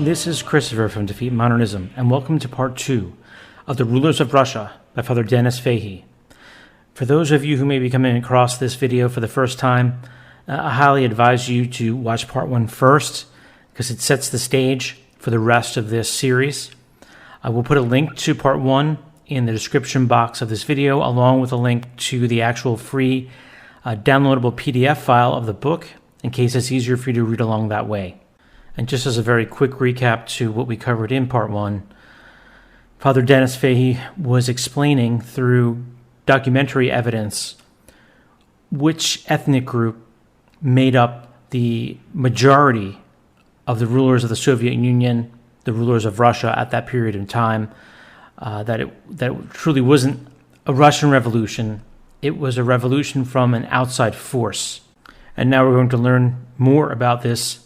This is Christopher from Defeat Modernism, and welcome to part 2 of The Rulers of Russia by Father Denis Fahey. For those of you who may be coming across this video for the first time, I highly advise you to watch part 1 first, because it sets the stage for the rest of this series. I will put a link to part 1 in the description box of this video, along with a link to the actual free downloadable PDF file of the book, in case it's easier for you to read along that way. And just as a very quick recap to what we covered in part 1, Father Denis Fahey was explaining through documentary evidence which ethnic group made up the majority of the rulers of the Soviet Union, the rulers of Russia at that period in time, that it truly wasn't a Russian revolution. It was a revolution from an outside force. And now we're going to learn more about this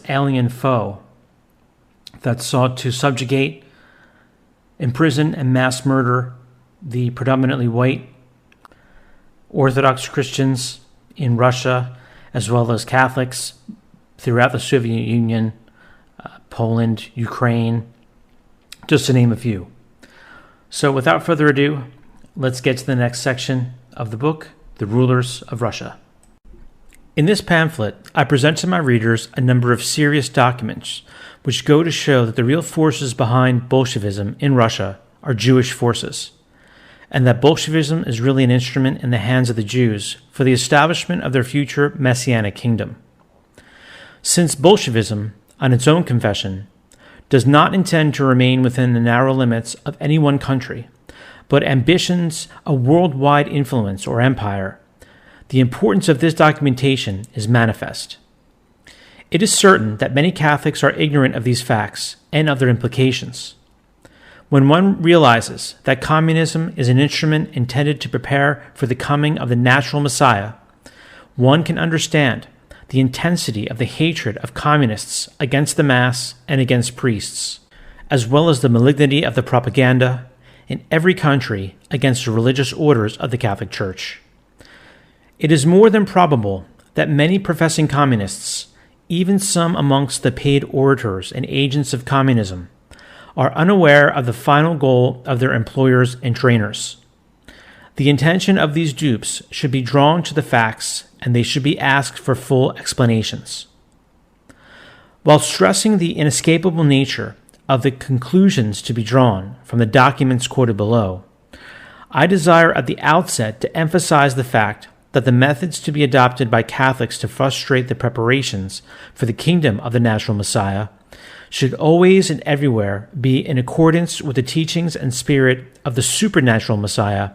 alien foe that sought to subjugate, imprison, and mass murder the predominantly white Orthodox Christians in Russia, as well as Catholics throughout the Soviet Union, Poland, Ukraine, just to name a few. So without further ado, let's get to the next section of the book, The Rulers of Russia. In this pamphlet, I present to my readers a number of serious documents which go to show that the real forces behind Bolshevism in Russia are Jewish forces, and that Bolshevism is really an instrument in the hands of the Jews for the establishment of their future messianic kingdom. Since Bolshevism, on its own confession, does not intend to remain within the narrow limits of any one country, but ambitions a worldwide influence or empire, the importance of this documentation is manifest. It is certain that many Catholics are ignorant of these facts and of their implications. When one realizes that communism is an instrument intended to prepare for the coming of the natural Messiah, one can understand the intensity of the hatred of communists against the Mass and against priests, as well as the malignity of the propaganda in every country against the religious orders of the Catholic Church. It is more than probable that many professing communists, even some amongst the paid orators and agents of communism, are unaware of the final goal of their employers and trainers. The intention of these dupes should be drawn to the facts, and they should be asked for full explanations. While stressing the inescapable nature of the conclusions to be drawn from the documents quoted below, I desire at the outset to emphasize the fact that the methods to be adopted by Catholics to frustrate the preparations for the kingdom of the natural Messiah should always and everywhere be in accordance with the teachings and spirit of the supernatural Messiah,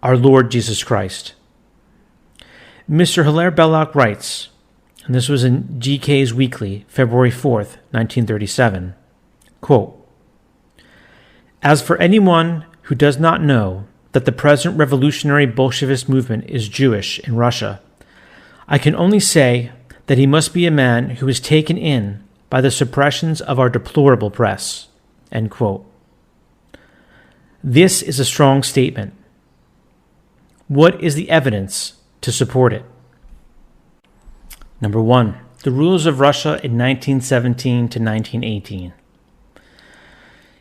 our Lord Jesus Christ. Mr. Hilaire Belloc writes, and this was in GK's Weekly, February 4th, 1937, quote, "As for anyone who does not know that the present revolutionary Bolshevist movement is Jewish in Russia, I can only say that he must be a man who is taken in by the suppressions of our deplorable press." End quote. This is a strong statement. What is the evidence to support it? Number 1, the rulers of Russia in 1917 to 1918.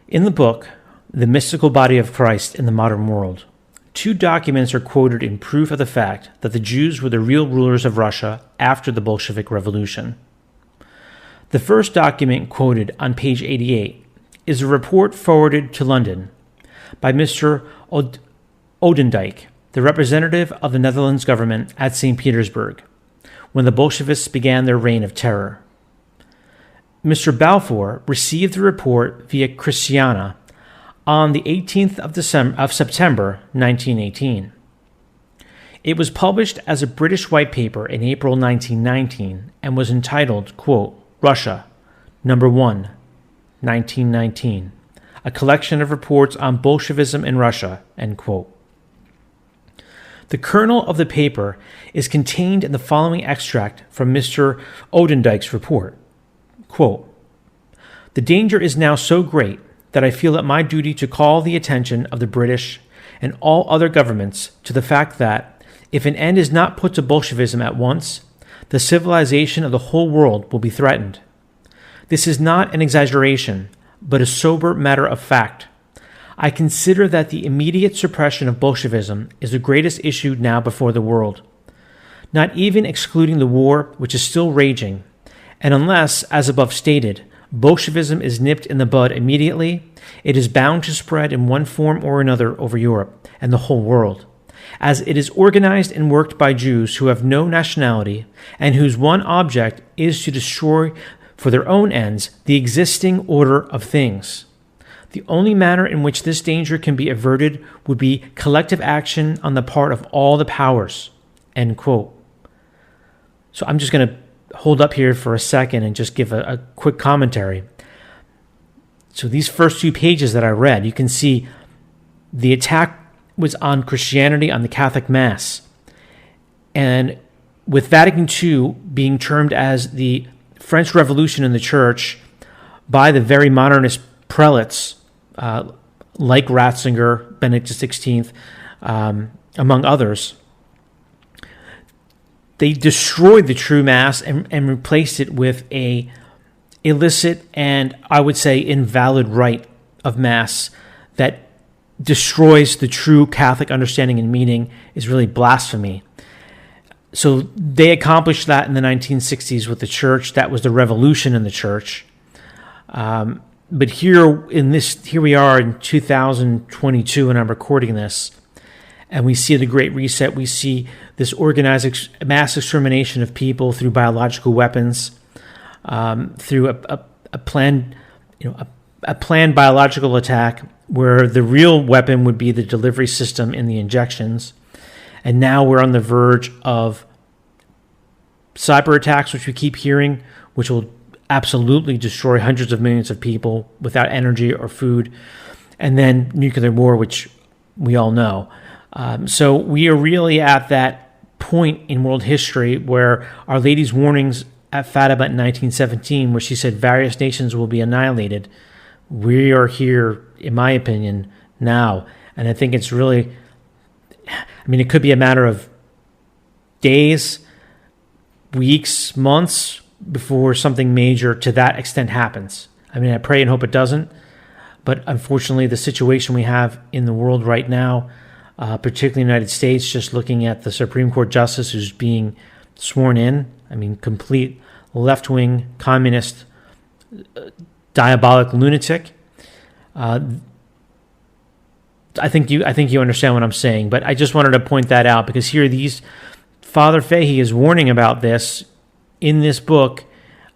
In the book, The Mystical Body of Christ in the Modern World, 2 documents are quoted in proof of the fact that the Jews were the real rulers of Russia after the Bolshevik Revolution. The first document quoted on page 88 is a report forwarded to London by Mr. Odendijk, the representative of the Netherlands government at St. Petersburg, when the Bolshevists began their reign of terror. Mr. Balfour received the report via Christiana on the 18th of September 1918. It was published as a British white paper in April 1919 and was entitled, quote, "Russia, Number 1, 1919, a collection of reports on Bolshevism in Russia," end quote. The kernel of the paper is contained in the following extract from Mr. Odendijk's report, quote, "The danger is now so great that I feel it my duty to call the attention of the British and all other governments to the fact that, if an end is not put to Bolshevism at once, the civilization of the whole world will be threatened. This is not an exaggeration, but a sober matter of fact. I consider that the immediate suppression of Bolshevism is the greatest issue now before the world, not even excluding the war which is still raging, and unless, as above stated, Bolshevism is nipped in the bud immediately, it is bound to spread in one form or another over Europe and the whole world, as it is organized and worked by Jews who have no nationality and whose one object is to destroy for their own ends the existing order of things. The only manner in which this danger can be averted would be collective action on the part of all the powers." End quote. So I'm just going to hold up here for a second and just give a quick commentary. So these first 2 pages that I read, you can see the attack was on Christianity, on the Catholic Mass. And with Vatican II being termed as the French Revolution in the Church by the very modernist prelates, like Ratzinger, Benedict XVI, among others, they destroyed the true Mass and replaced it with a illicit and, I would say, invalid rite of Mass that destroys the true Catholic understanding and meaning, is really blasphemy. So they accomplished that in the 1960s with the church. That was the revolution in the church. But here we are in 2022, and I'm recording this, and we see the Great Reset. We see this organized mass extermination of people through biological weapons, through a planned biological attack, where the real weapon would be the delivery system in the injections. And now we're on the verge of cyber attacks, which we keep hearing, which will absolutely destroy hundreds of millions of people without energy or food. And then nuclear war, which we all know. So we are really at that point in world history where Our Lady's warnings at Fatima in 1917, where she said various nations will be annihilated. We are here, in my opinion, now. And I think it's really, it could be a matter of days, weeks, months before something major to that extent happens. I pray and hope it doesn't. But unfortunately, the situation we have in the world right now, particularly in the United States, just looking at the Supreme Court justice who's being sworn in, complete left-wing, communist, diabolic lunatic. I think you understand what I'm saying, but I just wanted to point that out because here Father Fahey is warning about this in this book,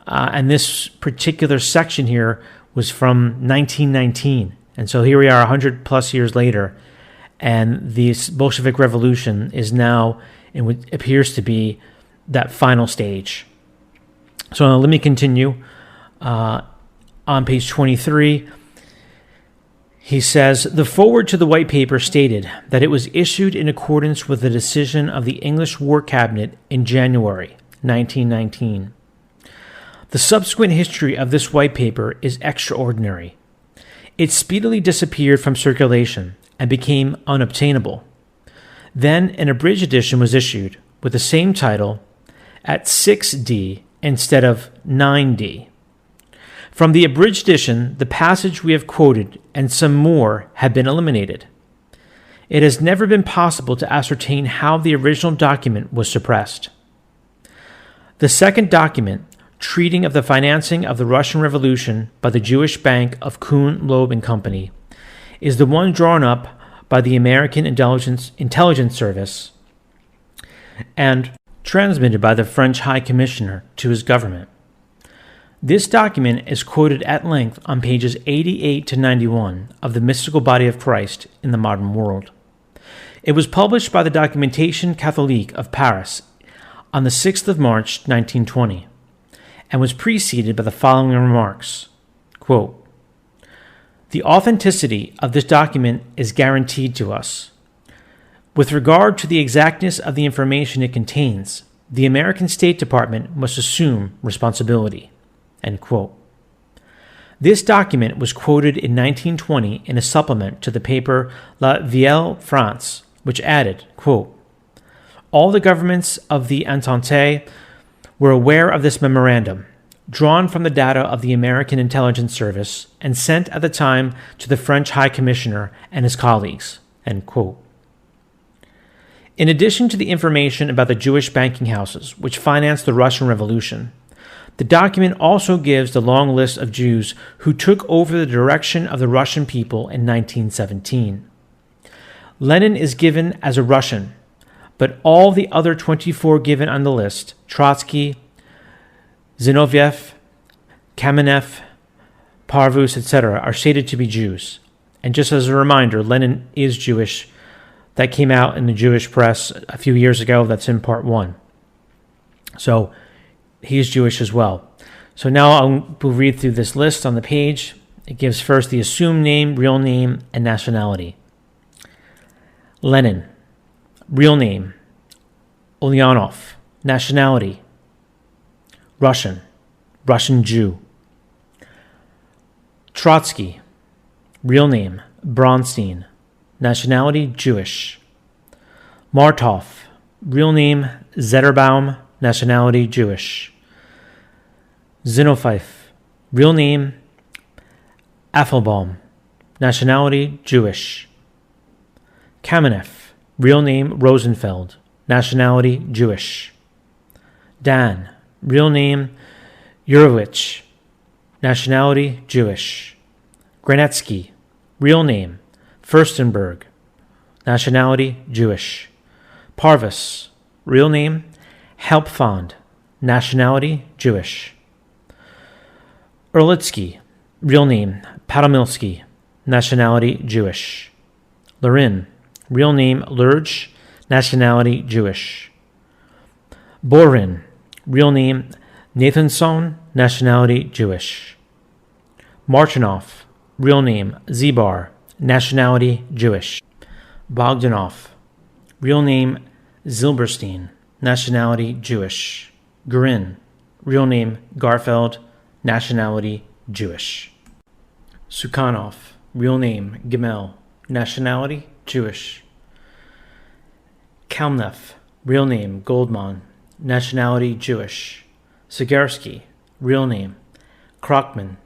and this particular section here was from 1919, and so here we are 100 plus years later, and this Bolshevik Revolution is now in what appears to be that final stage. So now let me continue. On page 23, he says, "The foreword to the white paper stated that it was issued in accordance with the decision of the English War Cabinet in January 1919. The subsequent history of this white paper is extraordinary. It speedily disappeared from circulation and became unobtainable. Then an abridged edition was issued with the same title at 6D instead of 9D. From the abridged edition, the passage we have quoted and some more have been eliminated. It has never been possible to ascertain how the original document was suppressed. The second document, treating of the financing of the Russian Revolution by the Jewish Bank of Kuhn, Loeb and Company, is the one drawn up by the American Intelligence Service and transmitted by the French High Commissioner to his government. This document is quoted at length on pages 88 to 91 of the Mystical Body of Christ in the Modern World. It was published by the Documentation Catholique of Paris on the 6th of March, 1920, and was preceded by the following remarks, quote, "The authenticity of this document is guaranteed to us. With regard to the exactness of the information it contains, the American State Department must assume responsibility." End quote. This document was quoted in 1920 in a supplement to the paper La Vieille France, which added, quote, "All the governments of the Entente were aware of this memorandum. drawn from the data of the American Intelligence Service and sent at the time to the French High Commissioner and his colleagues." End quote. In addition to the information about the Jewish banking houses which financed the Russian Revolution, the document also gives the long list of Jews who took over the direction of the Russian people in 1917. Lenin is given as a Russian, but all the other 24 given on the list, Trotsky, Zinoviev, Kamenev, Parvus, etc., are stated to be Jews. And just as a reminder, Lenin is Jewish. That came out in the Jewish press a few years ago. That's in part 1. So he's Jewish as well. So now we'll read through this list on the page. It gives first the assumed name, real name, and nationality. Lenin, real name, Ulyanov, nationality, Russian, Russian Jew. Trotsky, real name, Bronstein, nationality, Jewish. Martov, real name, Zetterbaum, nationality, Jewish. Zinoviev, real name, Affelbaum, nationality, Jewish. Kamenev, real name, Rosenfeld, nationality, Jewish. Dan, real name, Yurovich, nationality, Jewish. Granetsky, real name, Furstenberg, nationality, Jewish. Parvus, real name, Helpfond, nationality, Jewish. Erlitsky, real name, Padomilsky, nationality, Jewish. Lurin, real name, Lurch, nationality, Jewish. Borin, real name, Nathanson, nationality, Jewish. Marchinov, real name, Zibar, nationality, Jewish. Bogdanov, real name, Zilberstein, nationality, Jewish. Gurin, real name, Garfeld, nationality, Jewish. Sukhanov, real name, Gimel, nationality, Jewish. Kalmnev, real name, Goldman, nationality, Jewish. Sigarsky, real name, Krokman,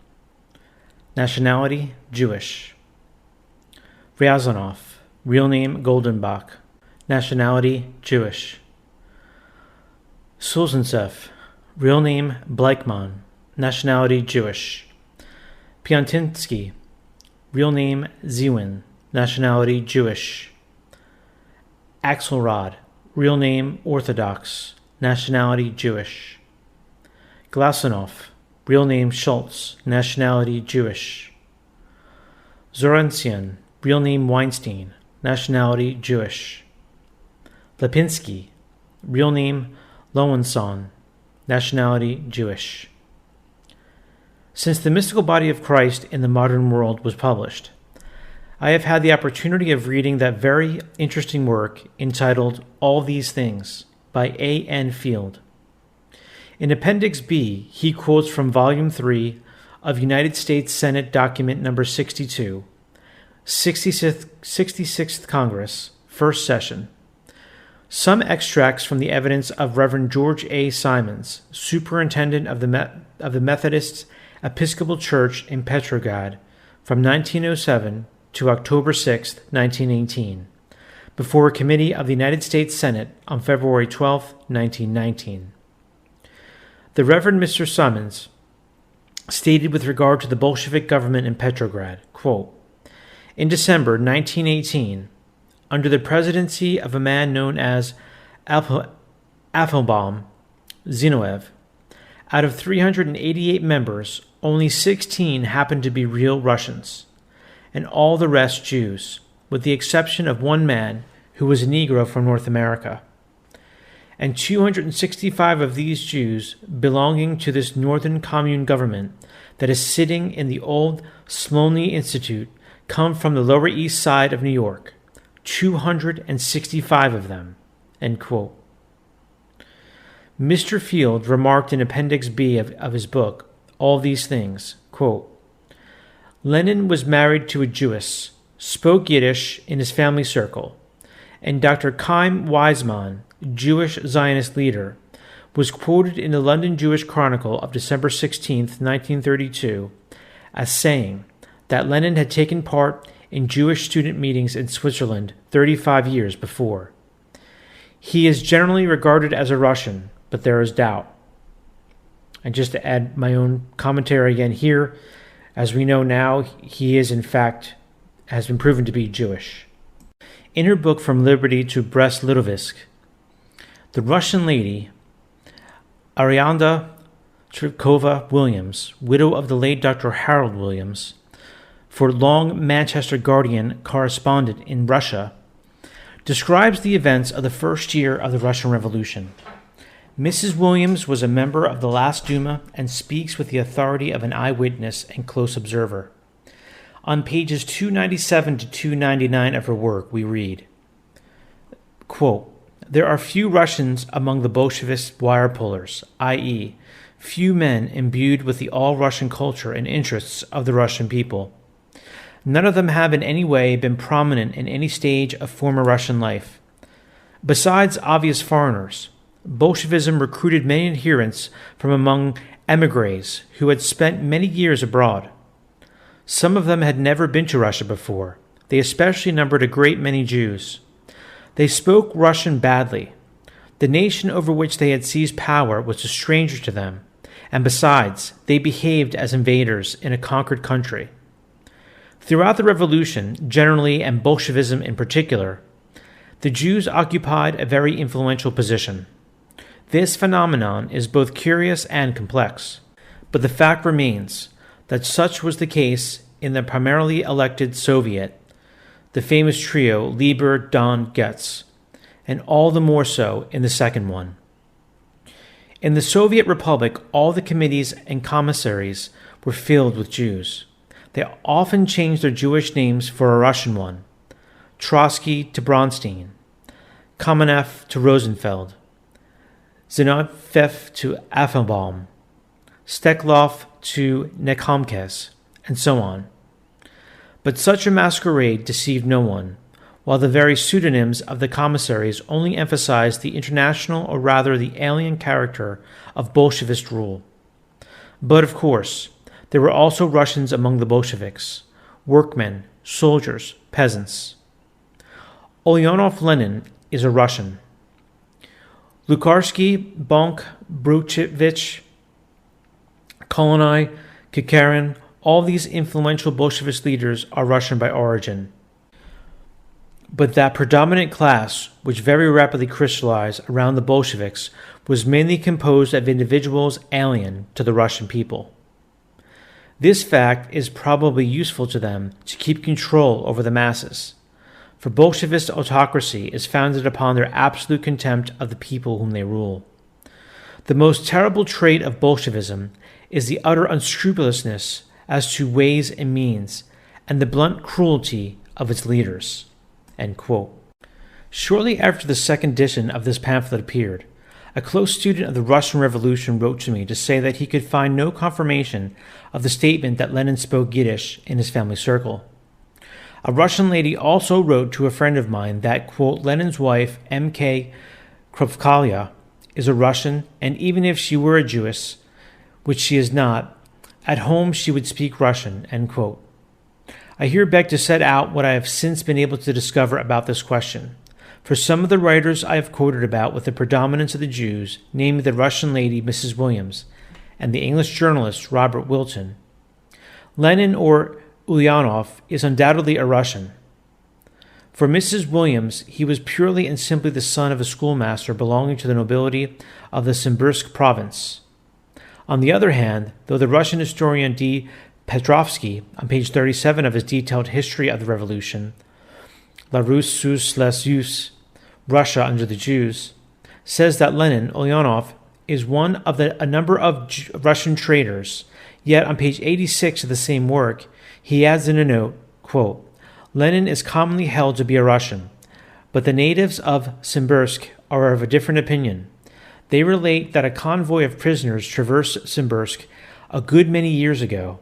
nationality, Jewish. Ryazanov, real name, Goldenbach, nationality, Jewish. Sulzentsev, real name, Bleichmann, nationality, Jewish. Piontinsky, real name, Zewin, nationality, Jewish. Axelrod, real name, Orthodox, nationality, Jewish. Glasunov, real name, Schultz, nationality, Jewish. Zorantsian, real name, Weinstein, nationality, Jewish. Lipinski, real name, Lowenson, nationality, Jewish. Since The Mystical Body of Christ in the Modern World was published, I have had the opportunity of reading that very interesting work entitled All These Things by A. N. Field. In Appendix B, he quotes from Volume 3 of United States Senate Document Number 62, 66th Congress, First Session, some extracts from the evidence of Reverend George A. Simons, Superintendent of the Methodist Episcopal Church in Petrograd from 1907 to October 6, 1918, before a committee of the United States Senate on February 12, 1919. The Reverend Mr. Simons stated with regard to the Bolshevik government in Petrograd, quote, "In December 1918, under the presidency of a man known as Affelbaum Zinoviev, out of 388 members, only 16 happened to be real Russians, and all the rest Jews, with the exception of one man who was a Negro from North America. And 265 of these Jews belonging to this Northern Commune government that is sitting in the old Smolny Institute come from the Lower East Side of New York, 265 of them." End quote. Mr. Field remarked in Appendix B of his book, All These Things, quote, "Lenin was married to a Jewess, spoke Yiddish in his family circle, and Dr. Chaim Weizmann, Jewish Zionist leader, was quoted in the London Jewish Chronicle of December 16, 1932, as saying that Lenin had taken part in Jewish student meetings in Switzerland 35 years before. He is generally regarded as a Russian, but there is doubt. And just to add my own commentary again here, as we know now, he is in fact, has been proven to be Jewish. In her book From Liberty to Brest-Litovsk, the Russian lady, Arianda Tripkova Williams, widow of the late Dr. Harold Williams, for long Manchester Guardian correspondent in Russia, describes the events of the first year of the Russian Revolution. Mrs. Williams was a member of the last Duma and speaks with the authority of an eyewitness and close observer. On pages 297 to 299 of her work, we read, quote, "There are few Russians among the Bolshevist wire pullers, i.e., few men imbued with the all-Russian culture and interests of the Russian people. None of them have in any way been prominent in any stage of former Russian life. Besides obvious foreigners, Bolshevism recruited many adherents from among émigrés who had spent many years abroad. Some of them had never been to Russia before. They especially numbered a great many Jews. They spoke Russian badly. The nation over which they had seized power was a stranger to them, and besides, they behaved as invaders in a conquered country. Throughout the revolution, generally, and Bolshevism in particular, the Jews occupied a very influential position. This phenomenon is both curious and complex, but the fact remains that such was the case in the primarily elected Soviet, the famous trio Lieber, Don, Getz, and all the more so in the second one. In the Soviet Republic, all the committees and commissaries were filled with Jews. They often changed their Jewish names for a Russian one, Trotsky to Bronstein, Kamenev to Rosenfeld, Zinoviev to Appelbaum, Steklov to Nekhomkes, and so on. But such a masquerade deceived no one, while the very pseudonyms of the commissaries only emphasized the international, or rather the alien character of Bolshevist rule. But of course, there were also Russians among the Bolsheviks, workmen, soldiers, peasants. Ulyanov Lenin is a Russian. Lukarsky, Bonk, Bruchevich, Kolonai, Kakarin, all these influential Bolshevist leaders are Russian by origin. But that predominant class, which very rapidly crystallized around the Bolsheviks, was mainly composed of individuals alien to the Russian people. This fact is probably useful to them to keep control over the masses, for Bolshevist autocracy is founded upon their absolute contempt of the people whom they rule. The most terrible trait of Bolshevism is the utter unscrupulousness as to ways and means, and the blunt cruelty of its leaders." End quote. Shortly after the second edition of this pamphlet appeared, a close student of the Russian Revolution wrote to me to say that he could find no confirmation of the statement that Lenin spoke Yiddish in his family circle. A Russian lady also wrote to a friend of mine that, quote, Lenin's wife, M.K. Kropkalya, is a Russian, and even if she were a Jewess, which she is not, at home she would speak Russian, end quote. I here beg to set out what I have since been able to discover about this question. For some of the writers I have quoted about with the predominance of the Jews, namely the Russian lady Mrs. Williams and the English journalist Robert Wilton, Lenin or Ulyanov is undoubtedly a Russian. For Mrs. Williams, he was purely and simply the son of a schoolmaster belonging to the nobility of the Simbirsk province. On the other hand, though the Russian historian D. Petrovsky, on page 37 of his detailed History of the Revolution, La Russe sous les Juifs, Russia under the Jews, says that Lenin, Ulyanov, is one of a number of Russian traitors, yet on page 86 of the same work, he adds in a note, quote, Lenin is commonly held to be a Russian, but the natives of Simbirsk are of a different opinion. They relate that a convoy of prisoners traversed Simbirsk a good many years ago.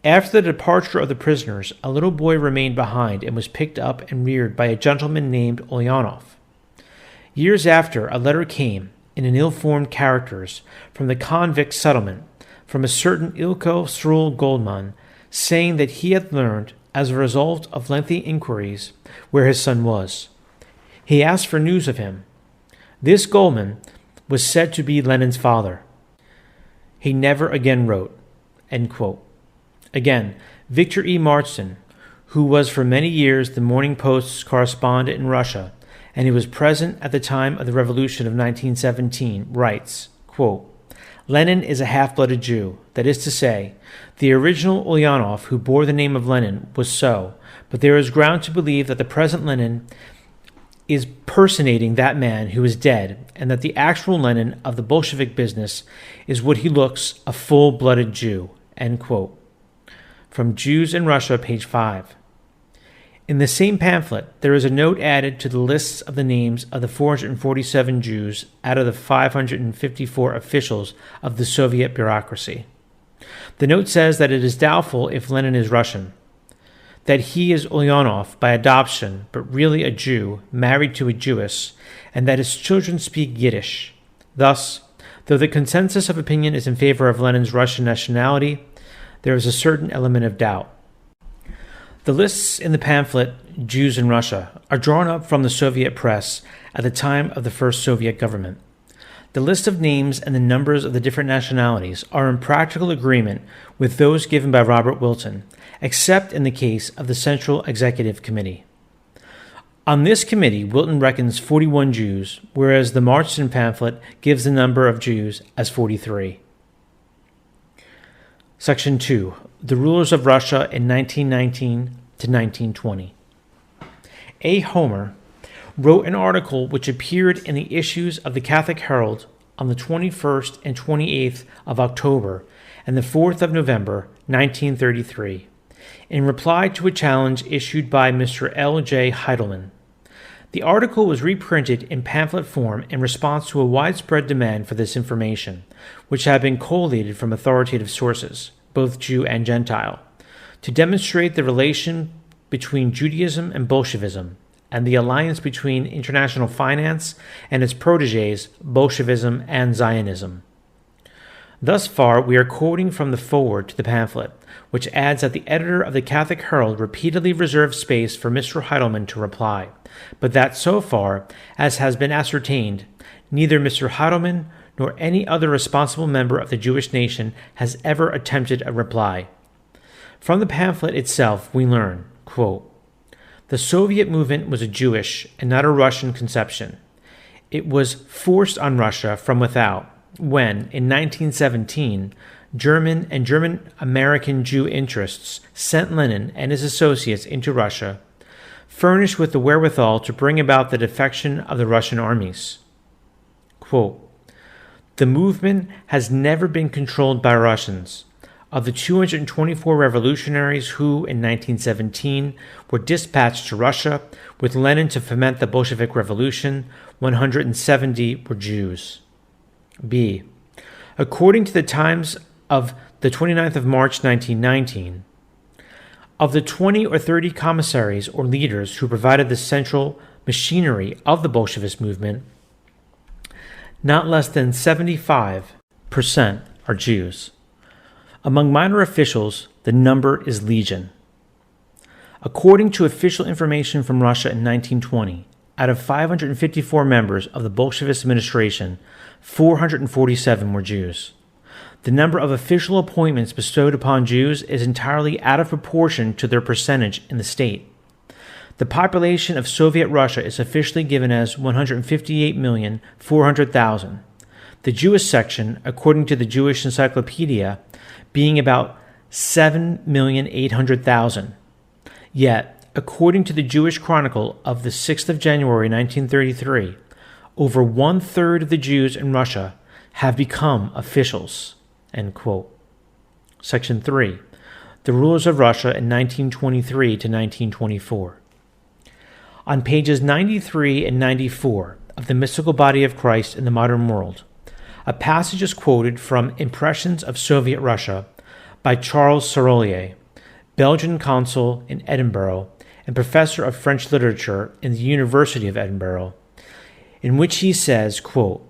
After the departure of the prisoners, a little boy remained behind and was picked up and reared by a gentleman named Ulyanov. Years after, a letter came, in an ill-formed characters from the convict settlement from a certain Ilko Srul Goldman, saying that he had learned, as a result of lengthy inquiries, where his son was. He asked for news of him. This Goldman was said to be Lenin's father. He never again wrote." End quote. Again, Victor E. Marston, who was for many years the Morning Post's correspondent in Russia, and who was present at the time of the Revolution of 1917, writes, quote, "Lenin is a half-blooded Jew. That is to say, the original Ulyanov who bore the name of Lenin was so, but there is ground to believe that the present Lenin is personating that man who is dead, and that the actual Lenin of the Bolshevik business is what he looks, a full-blooded Jew." End quote. From Jews in Russia, page 5. In the same pamphlet, there is a note added to the lists of the names of the 447 Jews out of the 554 officials of the Soviet bureaucracy. The note says that it is doubtful if Lenin is Russian, that he is Ulyanov by adoption, but really a Jew married to a Jewess, and that his children speak Yiddish. Thus, though the consensus of opinion is in favor of Lenin's Russian nationality, there is a certain element of doubt. The lists in the pamphlet, Jews in Russia, are drawn up from the Soviet press at the time of the first Soviet government. The list of names and the numbers of the different nationalities are in practical agreement with those given by Robert Wilton, except in the case of the Central Executive Committee. On this committee, Wilton reckons 41 Jews, whereas the Marston pamphlet gives the number of Jews as 43. Section 2. The Rulers of Russia in 1919 to 1920. A. Homer wrote an article which appeared in the issues of the Catholic Herald on the 21st and 28th of October and the 4th of November, 1933, in reply to a challenge issued by Mr. L. J. Heidelman. The article was reprinted in pamphlet form in response to a widespread demand for this information, which had been collated from authoritative sources, both Jew and Gentile, to demonstrate the relation between Judaism and Bolshevism, and the alliance between international finance and its protégés, Bolshevism and Zionism. Thus far, we are quoting from the foreword to the pamphlet, which adds that the editor of the Catholic Herald repeatedly reserved space for Mr. Heidelman to reply, but that so far, as has been ascertained, neither Mr. Heidelman nor any other responsible member of the Jewish nation has ever attempted a reply. From the pamphlet itself, we learn, quote, "The Soviet movement was a Jewish and not a Russian conception. It was forced on Russia from without, when, in 1917, German and German-American Jew interests sent Lenin and his associates into Russia, furnished with the wherewithal to bring about the defection of the Russian armies." Quote, "The movement has never been controlled by Russians. Of the 224 revolutionaries who, in 1917, were dispatched to Russia with Lenin to foment the Bolshevik Revolution, 170 were Jews." B. According to the Times of the 29th of March, 1919, of the 20 or 30 commissaries or leaders who provided the central machinery of the Bolshevist movement, not less than 75% are Jews. Among minor officials, the number is legion. According to official information from Russia in 1920, out of 554 members of the Bolshevist administration, 447 were Jews. The number of official appointments bestowed upon Jews is entirely out of proportion to their percentage in the state. The population of Soviet Russia is officially given as 158,400,000. The Jewish section, according to the Jewish Encyclopedia, being about 7,800,000. Yet, according to the Jewish Chronicle of the 6th of January 1933, over one-third of the Jews in Russia have become officials. End quote. Section 3. The Rulers of Russia in 1923 to 1924. On pages 93 and 94 of The Mystical Body of Christ in the Modern World, a passage is quoted from Impressions of Soviet Russia by Charles Sarolier, Belgian consul in Edinburgh and professor of French literature in the University of Edinburgh, in which he says, quote,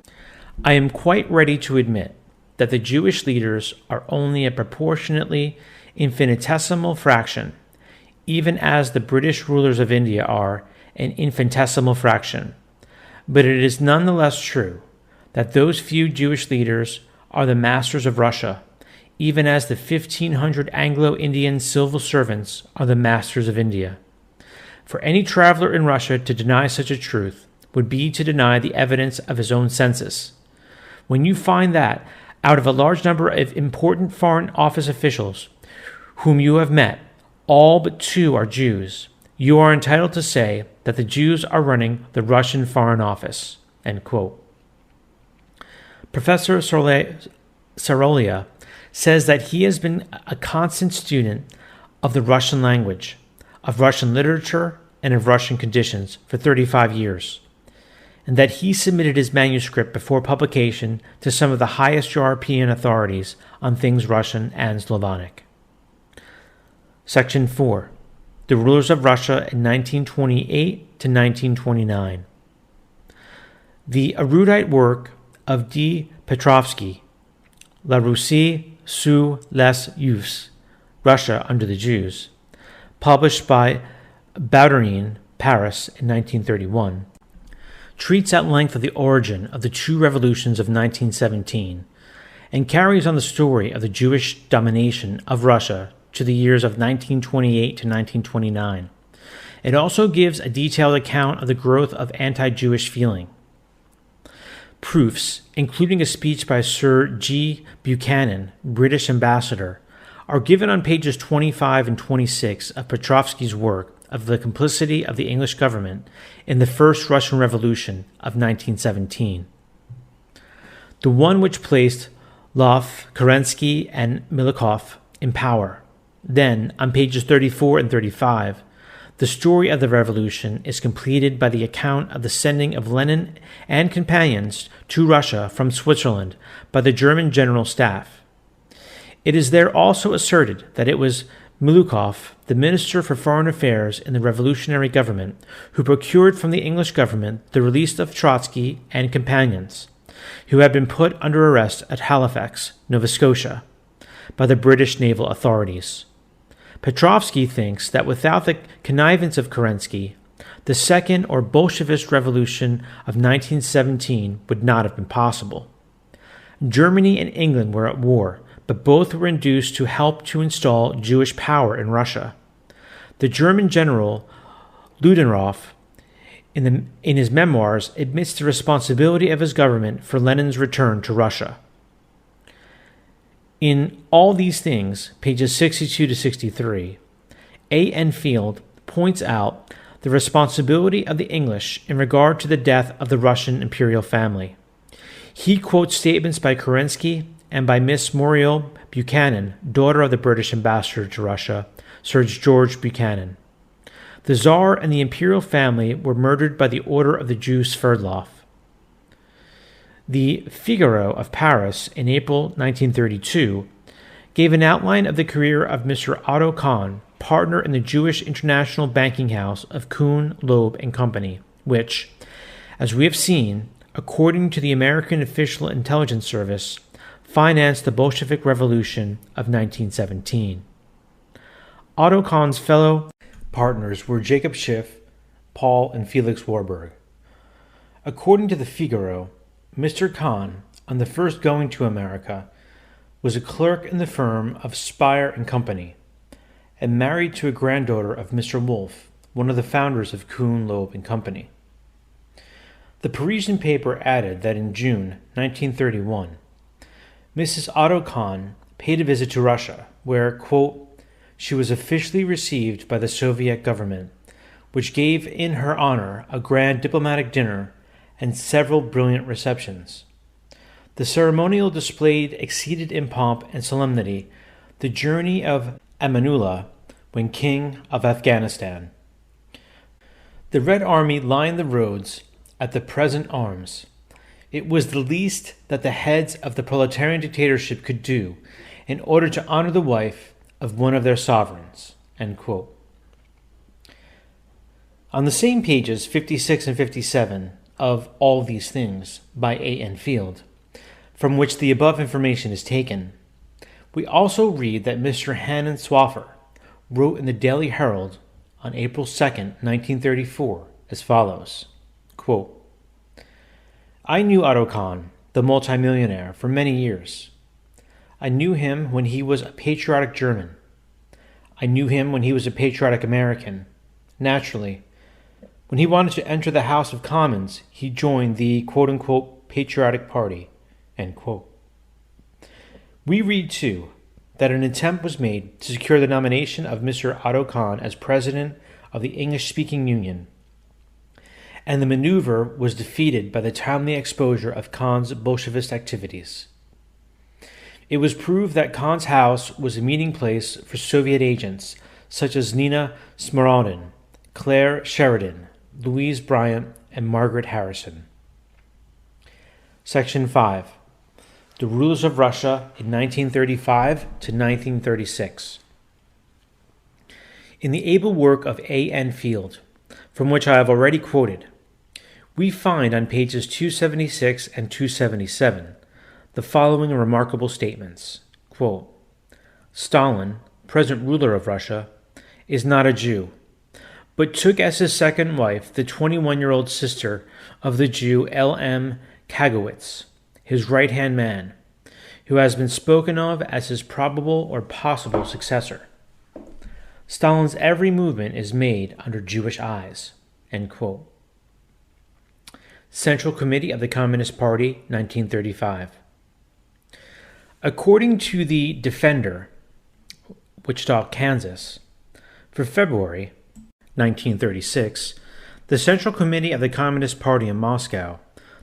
I am quite ready to admit that the Jewish leaders are only a proportionately infinitesimal fraction, even as the British rulers of India are an infinitesimal fraction. But it is nonetheless true that those few Jewish leaders are the masters of Russia, even as the 1,500 Anglo-Indian civil servants are the masters of India. For any traveler in Russia to deny such a truth would be to deny the evidence of his own census. When you find that, out of a large number of important Foreign Office officials whom you have met, all but 2 are Jews, you are entitled to say that the Jews are running the Russian Foreign Office." End quote. Professor Sarolia says that he has been a constant student of the Russian language, of Russian literature, and of Russian conditions for 35 years, and that he submitted his manuscript before publication to some of the highest European authorities on things Russian and Slavonic. Section 4. The Rulers of Russia in 1928 to 1929. The erudite work of D. Petrovsky, La Russie sous les Juifs, Russia under the Jews, published by Bouderin, Paris in 1931, treats at length of the origin of the 2 revolutions of 1917 and carries on the story of the Jewish domination of Russia to the years of 1928 to 1929. It also gives a detailed account of the growth of anti-Jewish feeling. Proofs, including a speech by Sir G. Buchanan, British ambassador, are given on pages 25 and 26 of Petrovsky's work of the complicity of the English government in the First Russian Revolution of 1917. The one which placed Lvov, Kerensky, and Milikov in power. Then, on pages 34 and 35, the story of the revolution is completed by the account of the sending of Lenin and companions to Russia from Switzerland by the German General Staff. It is there also asserted that it was Milikov, the Minister for Foreign Affairs in the revolutionary government, who procured from the English government the release of Trotsky and companions, who had been put under arrest at Halifax, Nova Scotia, by the British naval authorities. Petrovsky thinks that without the connivance of Kerensky, the Second or Bolshevist Revolution of 1917 would not have been possible. Germany and England were at war, but both were induced to help to install Jewish power in Russia. The German general Ludendorff, in his memoirs, admits the responsibility of his government for Lenin's return to Russia. In All These Things, pages 62 to 63, A. N. Field points out the responsibility of the English in regard to the death of the Russian imperial family. He quotes statements by Kerensky and by Miss Muriel Buchanan, daughter of the British ambassador to Russia, Sir George Buchanan. The Tsar and the imperial family were murdered by the order of the Jew Sverdlov. The Figaro of Paris in April 1932 gave an outline of the career of Mr. Otto Kahn, partner in the Jewish International Banking House of Kuhn, Loeb and Company, which, as we have seen, according to the American Official Intelligence Service, financed the Bolshevik Revolution of 1917. Otto Kahn's fellow partners were Jacob Schiff, Paul, and Felix Warburg. According to the Figaro, Mr. Kahn, on the first going to America, was a clerk in the firm of Speyer and Company, and married to a granddaughter of Mr. Wolfe, one of the founders of Kuhn, Loeb and Company. The Parisian paper added that in June 1931, Mrs. Otto Kahn paid a visit to Russia, where, quote, she was officially received by the Soviet government, which gave in her honor a grand diplomatic dinner and several brilliant receptions. The ceremonial displayed exceeded in pomp and solemnity the journey of Amanullah when king of Afghanistan. The Red Army lined the roads at the present arms. It was the least that the heads of the proletarian dictatorship could do in order to honor the wife of one of their sovereigns. End quote. On the same pages 56 and 57 of all these things by A.N. Field, from which the above information is taken. We also read that Mr. Hanan Swaffer wrote in the Daily Herald on April 2nd, 1934, as follows, quote, I knew Otto Kahn, the multimillionaire, for many years. I knew him when he was a patriotic German. I knew him when he was a patriotic American. Naturally, when he wanted to enter the House of Commons, he joined the quote-unquote patriotic party, end quote. We read, too, that an attempt was made to secure the nomination of Mr. Otto Kahn as president of the English-speaking Union, and the maneuver was defeated by the timely exposure of Kahn's Bolshevist activities. It was proved that Kahn's house was a meeting place for Soviet agents such as Nina Smorodin, Claire Sheridan, Louise Bryant, and Margaret Harrison. Section 5. The Rulers of Russia in 1935 to 1936. In the able work of A.N. Field, from which I have already quoted, we find on pages 276 and 277 the following remarkable statements. Quote, Stalin, present ruler of Russia, is not a Jew, but took as his second wife the 21-year-old sister of the Jew L.M. Kagowitz, his right-hand man, who has been spoken of as his probable or possible successor. Stalin's every movement is made under Jewish eyes. End quote. Central Committee of the Communist Party, 1935. According to the Defender, Wichita, Kansas, for February 1936, the Central Committee of the Communist Party in Moscow,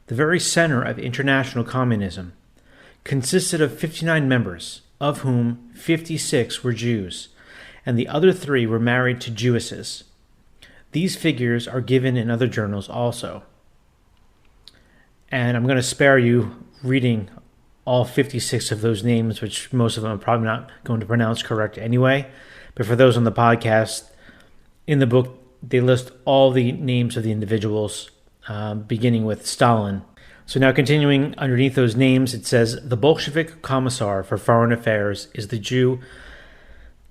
the very center of international communism, consisted of 59 members, of whom 56 were Jews, and the other 3 were married to Jewesses. These figures are given in other journals also. And I'm going to spare you reading all 56 of those names, which most of them I'm probably not going to pronounce correct anyway. But for those on the podcast, in the book, they list all the names of the individuals, beginning with Stalin. So now continuing underneath those names, it says, the Bolshevik Commissar for Foreign Affairs is the Jew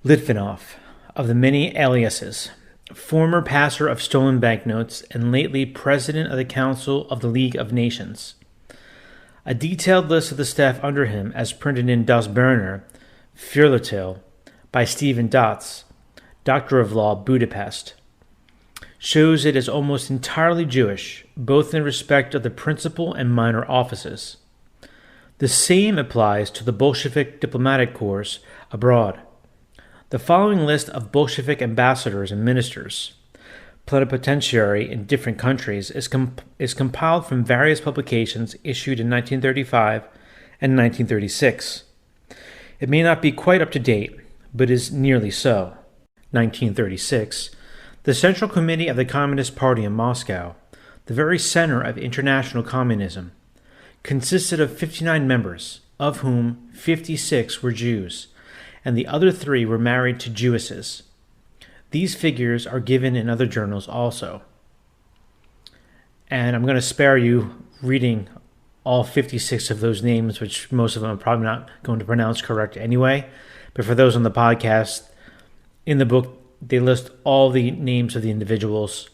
Litvinov, of the many aliases, former passer of stolen banknotes and lately president of the Council of the League of Nations. A detailed list of the staff under him, as printed in Das Berner Feuilleton by Stephen Dotz, Doctor of Law, Budapest, shows it is almost entirely Jewish, both in respect of the principal and minor offices. The same applies to the Bolshevik diplomatic corps abroad. The following list of Bolshevik ambassadors and ministers, plenipotentiary in different countries, is compiled from various publications issued in 1935 and 1936. It may not be quite up to date, but is nearly so. 1936. The Central Committee of the Communist Party in Moscow, the very center of international communism, consisted of 59 members, of whom 56 were Jews, and the other 3 were married to Jewesses. These figures are given in other journals also. And I'm going to spare you reading all 56 of those names, which most of them I'm probably not going to pronounce correct anyway. But for those on the podcast, in the book, they list all the names of the individuals,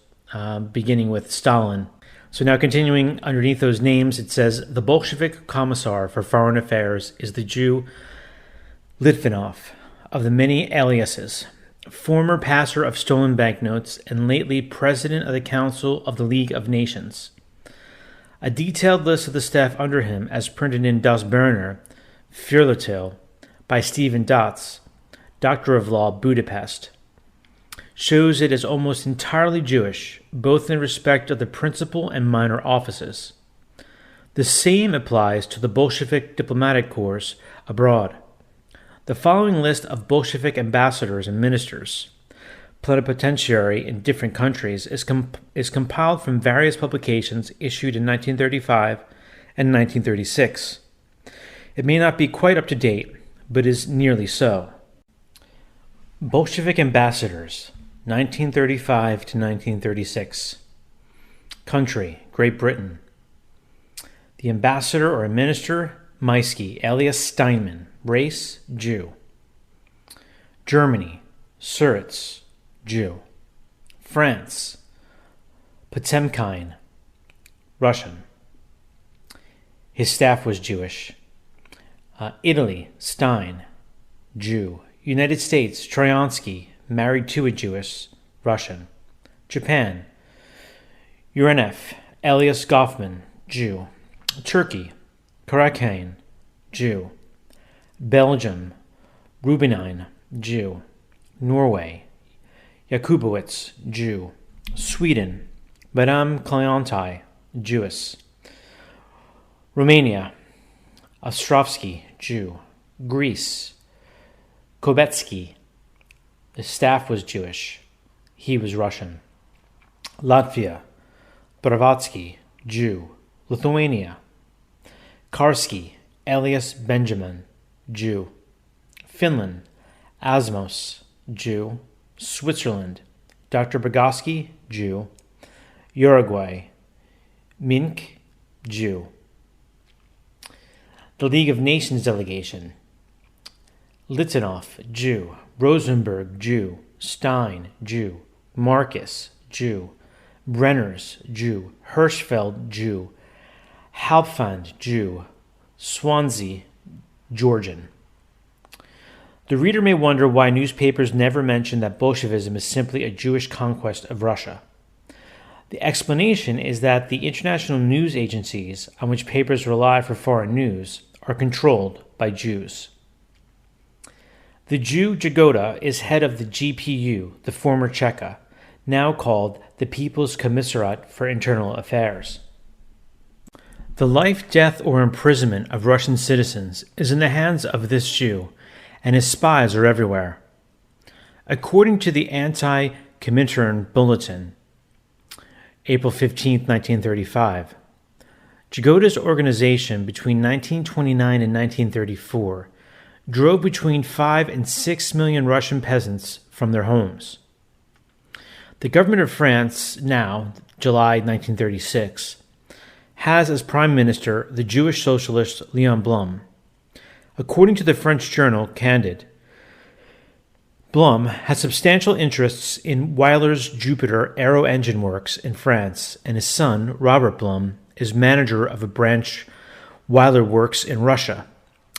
beginning with Stalin. So now continuing underneath those names, it says, the Bolshevik Commissar for Foreign Affairs is the Jew Litvinov, of the many aliases, former passer of stolen banknotes and lately president of the Council of the League of Nations. A detailed list of the staff under him, as printed in Das Berner Feuilleton by Stephen Dotz, Doctor of Law, Budapest, shows it is almost entirely Jewish, both in respect of the principal and minor offices. The same applies to the Bolshevik diplomatic corps abroad. The following list of Bolshevik ambassadors and ministers, plenipotentiary in different countries, is compiled from various publications issued in 1935 and 1936. It may not be quite up to date, but is nearly so. Bolshevik ambassadors, 1935 to 1936. Country, Great Britain. The ambassador or minister, Maisky, alias Steinman. Race, Jew. Germany, Suritz, Jew. France, Potemkin, Russian. His staff was Jewish. Italy, Stein, Jew. United States, Troyansky, married to a Jewess, Russian. Japan, Urenev, alias Goffman, Jew. Turkey, Karakane, Jew. Belgium, Rubinine, Jew. Norway, Jakubowicz, Jew. Sweden, Madame Cleontai, Jewess. Romania, Ostrovsky, Jew. Greece, Kobetsky. The staff was Jewish. He was Russian. Latvia, Bravatsky, Jew. Lithuania, Karski, alias Benjamin, Jew. Finland, Asmos, Jew. Switzerland, Dr. Bogoski, Jew. Uruguay, Mink, Jew. The League of Nations delegation, Litanov, Jew. Rosenberg, Jew. Stein, Jew. Marcus, Jew. Brenners, Jew. Hirschfeld, Jew. Halpfand, Jew. Swansea, Georgian. The reader may wonder why newspapers never mention that Bolshevism is simply a Jewish conquest of Russia. The explanation is that the international news agencies on which papers rely for foreign news are controlled by Jews. The Jew Jagoda is head of the GPU, the former Cheka, now called the People's Commissariat for Internal Affairs. The life, death, or imprisonment of Russian citizens is in the hands of this Jew, and his spies are everywhere. According to the Anti-Comintern Bulletin, April 15, 1935, Jagoda's organization between 1929 and 1934 drove between 5 and 6 million Russian peasants from their homes. The government of France now, July 1936, has as prime minister the Jewish socialist Léon Blum. According to the French journal Candide, Blum had substantial interests in Weiler's Jupiter Aero Engine Works in France, and his son, Robert Blum, is manager of a branch Weiler Works in Russia,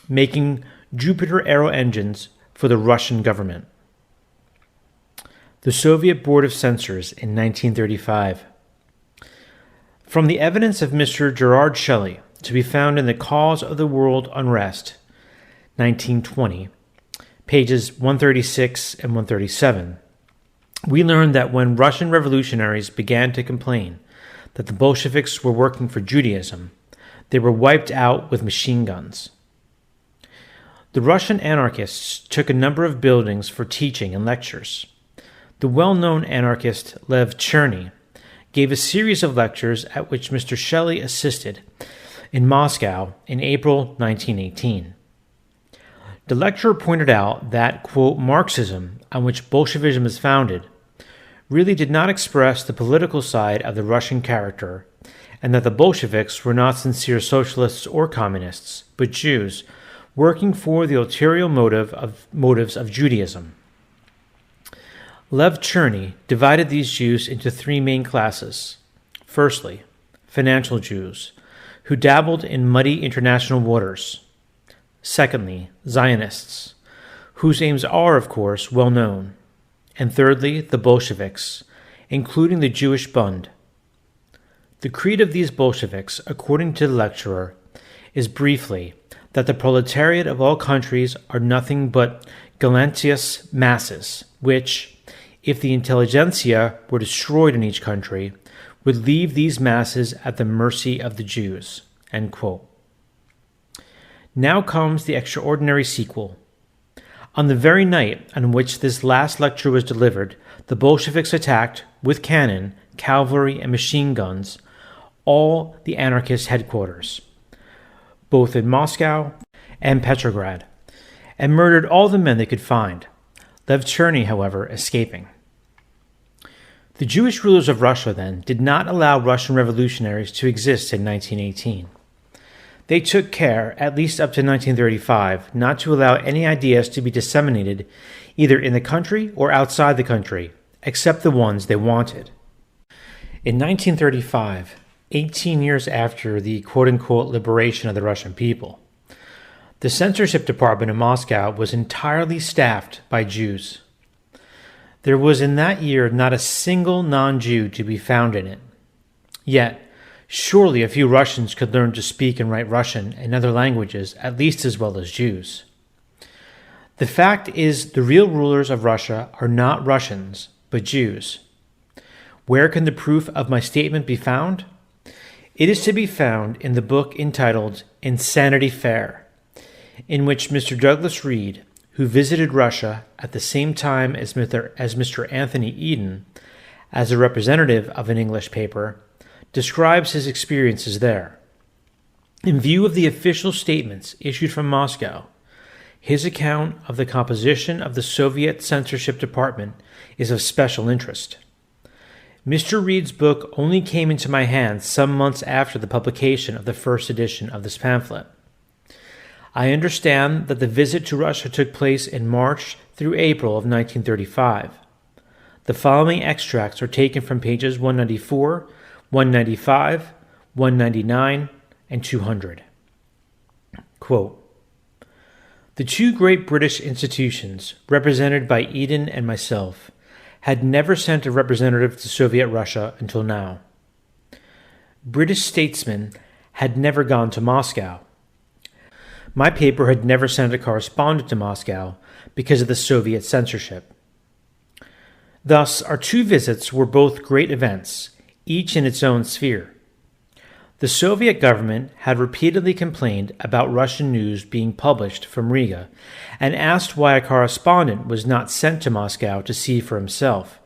making Jupiter Aero engines for the Russian government. The Soviet Board of Censors in 1935. From the evidence of Mr. Gerard Shelley, to be found in The Cause of the World Unrest, 1920, pages 136 and 137, we learn that when Russian revolutionaries began to complain that the Bolsheviks were working for Judaism, they were wiped out with machine guns. The Russian anarchists took a number of buildings for teaching and lectures. The well-known anarchist Lev Cherny gave a series of lectures at which Mr. Shelley assisted in Moscow in April 1918. The lecturer pointed out that, quote, Marxism, on which Bolshevism is founded, really did not express the political side of the Russian character, and that the Bolsheviks were not sincere socialists or communists, but Jews working for the ulterior motives of Judaism. Lev Cherny divided these Jews into three main classes. Firstly, financial Jews, who dabbled in muddy international waters. Secondly, Zionists, whose aims are, of course, well known. And thirdly, the Bolsheviks, including the Jewish Bund. The creed of these Bolsheviks, according to the lecturer, is briefly that the proletariat of all countries are nothing but galancteous masses, which, if the intelligentsia were destroyed in each country, would leave these masses at the mercy of the Jews. End quote. Now comes the extraordinary sequel. On the very night on which this last lecture was delivered, the Bolsheviks attacked, with cannon, cavalry, and machine guns, all the anarchist headquarters, both in Moscow and Petrograd, and murdered all the men they could find, Lev Cherny, however, escaping. The Jewish rulers of Russia, then, did not allow Russian revolutionaries to exist in 1918. They took care, at least up to 1935, not to allow any ideas to be disseminated either in the country or outside the country, except the ones they wanted. In 1935, 18 years after the quote-unquote liberation of the Russian people, the censorship department in Moscow was entirely staffed by Jews. There was in that year not a single non-Jew to be found in it. Yet, surely a few Russians could learn to speak and write Russian and other languages at least as well as Jews. The fact is, the real rulers of Russia are not Russians, but Jews. Where can the proof of my statement be found? It is to be found in the book entitled Insanity Fair, in which Mr. Douglas Reed, who visited Russia at the same time as Mr. Anthony Eden, as a representative of an English paper, describes his experiences there. In view of the official statements issued from Moscow, his account of the composition of the Soviet censorship department is of special interest. Mr. Reed's book only came into my hands some months after the publication of the first edition of this pamphlet. I understand that the visit to Russia took place in March through April of 1935. The following extracts are taken from pages 194, 195, 199, and 200. Quote, "The two great British institutions, represented by Eden and myself, had never sent a representative to Soviet Russia until now. British statesmen had never gone to Moscow. My paper had never sent a correspondent to Moscow because of the Soviet censorship. Thus, our two visits were both great events, each in its own sphere. The Soviet government had repeatedly complained about Russian news being published from Riga and asked why a correspondent was not sent to Moscow to see for himself,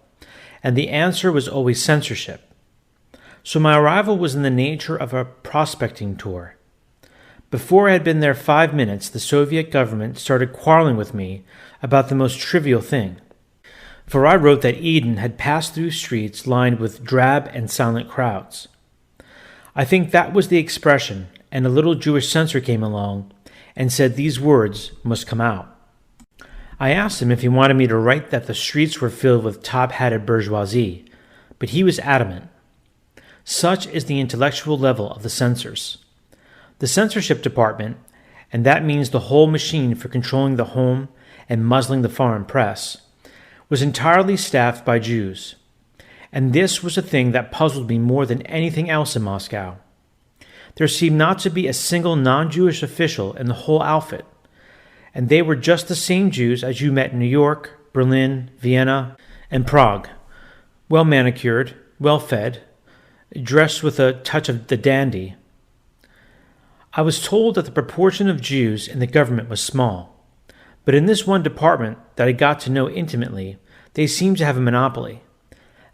and the answer was always censorship. So my arrival was in the nature of a prospecting tour. Before I had been there 5 minutes, the Soviet government started quarreling with me about the most trivial thing. For I wrote that Eden had passed through streets lined with drab and silent crowds. I think that was the expression, and a little Jewish censor came along and said these words must come out. I asked him if he wanted me to write that the streets were filled with top-hatted bourgeoisie, but he was adamant. Such is the intellectual level of the censors. The censorship department, and that means the whole machine for controlling the home and muzzling the foreign press, was entirely staffed by Jews. And this was a thing that puzzled me more than anything else in Moscow. There seemed not to be a single non-Jewish official in the whole outfit, and they were just the same Jews as you met in New York, Berlin, Vienna, and Prague, well manicured, well fed, dressed with a touch of the dandy. I was told that the proportion of Jews in the government was small, but in this one department that I got to know intimately, they seemed to have a monopoly.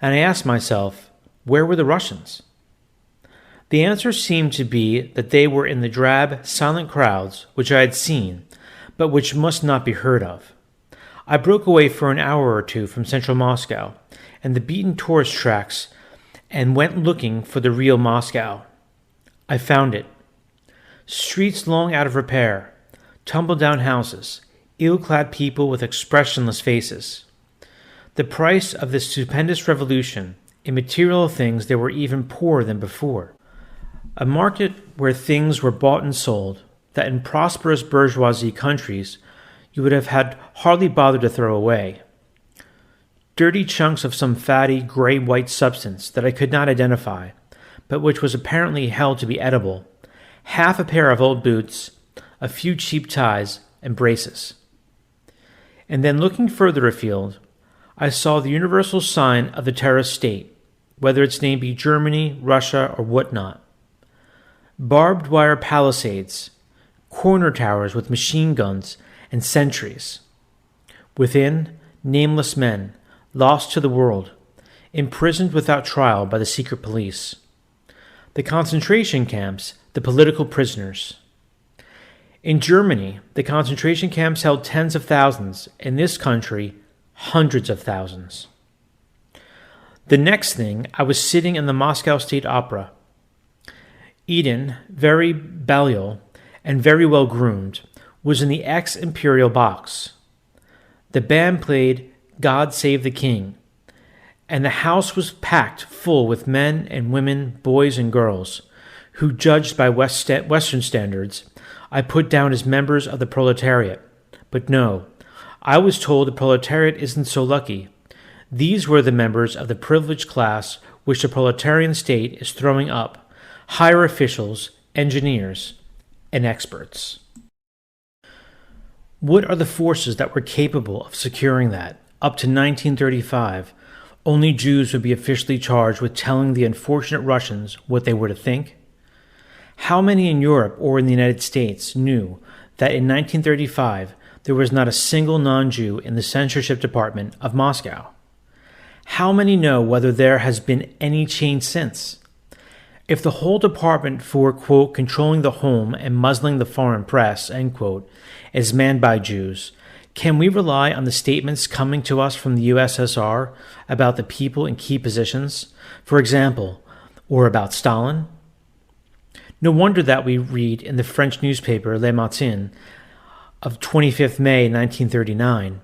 And I asked myself, where were the Russians? The answer seemed to be that they were in the drab, silent crowds which I had seen, but which must not be heard of. I broke away for an hour or two from central Moscow and the beaten tourist tracks and went looking for the real Moscow. I found it. Streets long out of repair, tumble-down houses, ill-clad people with expressionless faces. The price of this stupendous revolution, in material things they were even poorer than before. A market where things were bought and sold that in prosperous bourgeoisie countries you would have had hardly bothered to throw away. Dirty chunks of some fatty, gray-white substance that I could not identify, but which was apparently held to be edible, half a pair of old boots, a few cheap ties, and braces. And then looking further afield, I saw the universal sign of the terrorist state, whether its name be Germany, Russia, or whatnot. Barbed wire palisades, corner towers with machine guns and sentries. Within, nameless men, lost to the world, imprisoned without trial by the secret police. The concentration camps, the political prisoners. In Germany, the concentration camps held tens of thousands. In this country, hundreds of thousands. The next thing, I was sitting in the Moscow State Opera. Eden, very Baliol and very well groomed, was in the ex-imperial box. The band played God Save the King, and the house was packed full with men and women, boys and girls, who, judged by Western standards, I put down as members of the proletariat. But no, I was told the proletariat isn't so lucky. These were the members of the privileged class which the proletarian state is throwing up, higher officials, engineers, and experts. What are the forces that were capable of securing that, up to 1935, only Jews would be officially charged with telling the unfortunate Russians what they were to think? How many in Europe or in the United States knew that in 1935 there was not a single non-Jew in the censorship department of Moscow? How many know whether there has been any change since? If the whole department for, quote, controlling the home and muzzling the foreign press, end quote, is manned by Jews, can we rely on the statements coming to us from the USSR about the people in key positions, for example, or about Stalin? No wonder that we read in the French newspaper Le Matin of 25th May 1939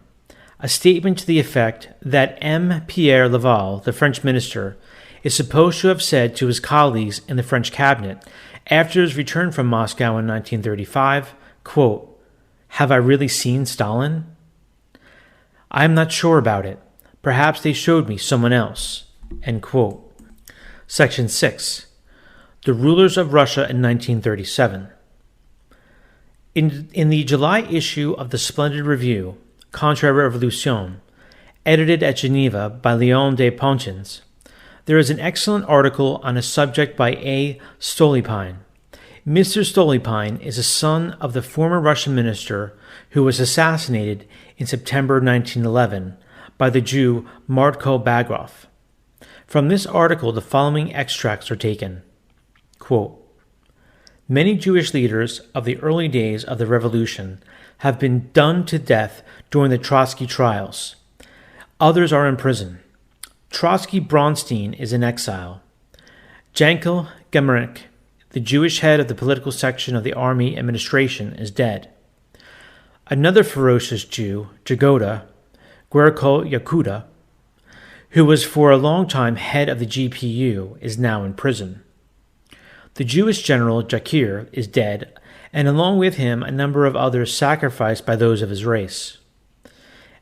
a statement to the effect that M. Pierre Laval, the French minister, is supposed to have said to his colleagues in the French cabinet after his return from Moscow in 1935, quote, "Have I really seen Stalin? I am not sure about it. Perhaps they showed me someone else." End quote. Section 6. The Rulers of Russia in 1937. In the July issue of the splendid review, Contre-Revolution, edited at Geneva by Léon de Ponchins, there is an excellent article on a subject by A. Stolypine. Mr. Stolypine is a son of the former Russian minister who was assassinated in September 1911 by the Jew Marko Bagrov. From this article, the following extracts are taken. Quote, "Many Jewish leaders of the early days of the revolution have been done to death during the Trotsky trials. Others are in prison. Trotsky Bronstein is in exile. Jankel Gemerich, the Jewish head of the political section of the army administration, is dead. Another ferocious Jew, Jagoda, Guerko Yakuda, who was for a long time head of the GPU, is now in prison. The Jewish general Jakir is dead, and along with him a number of others sacrificed by those of his race.